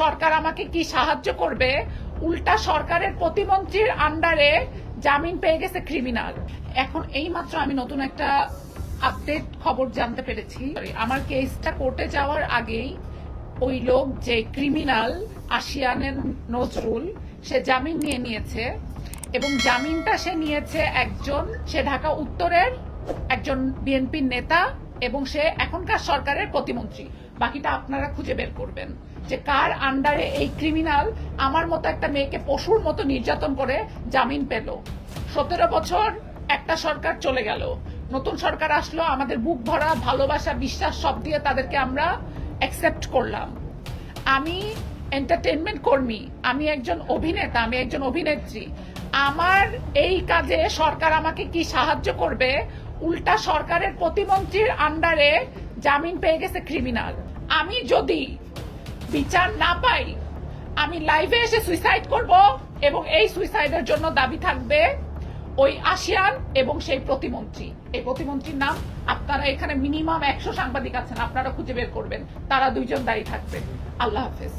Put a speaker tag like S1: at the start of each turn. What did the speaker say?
S1: সরকার আমাকে কি সাহায্য করবে, উল্টা সরকারের প্রতিমন্ত্রীর আন্ডারে জামিন পেয়ে গেছে ক্রিমিনাল। এখন এইমাত্র আমি নতুন একটা আপডেট খবর জানতে পেরেছি। আমার কেসটা কোর্টে যাওয়ার আগেই ওই লোক যে ক্রিমিনাল আশিয়ানের নজরুল, সে জামিন নিয়ে নিয়েছে এবং জামিনটা সে নিয়েছে সে ঢাকা উত্তরের একজন বিএনপির নেতা এবং সে এখনকার সরকারের প্রতিমন্ত্রী। বাকিটা আপনারা খুঁজে বের করবেন যে কার আন্ডারে এই ক্রিমিনাল আমার মতো একটা মেয়েকে পশুর মতো নির্যাতন করে জামিন পেল। 17 বছর একটা সরকার চলে গেল, নতুন সরকার আসলো, আমাদের বুক ভরা ভালোবাসা বিশ্বাস সব দিয়ে তাদেরকে আমরা অ্যাকসেপ্ট করলাম। আমি এন্টারটেনমেন্ট কর্মী, আমি একজন অভিনেতা, আমি একজন অভিনেত্রী। আমার এই কাজে সরকার আমাকে কি সাহায্য করবে, উল্টা সরকারের প্রতিমন্ত্রীর আন্ডারে জামিন পেয়ে গেছে ক্রিমিনাল। আমি যদি বিচার না পাই আমি লাইভে এসে সুইসাইড করব এবং এই সুইসাইডের জন্য দাবি থাকবে ওই আশিয়ান এবং সেই প্রতিমন্ত্রী। এই প্রতিমন্ত্রীর নাম আপনারা এখানে মিনিমাম 100 সাংবাদিক আছেন, আপনারা খুঁজে বের করবেন, তারা দুইজন দায়ী থাকবে। আল্লাহ হাফেজ।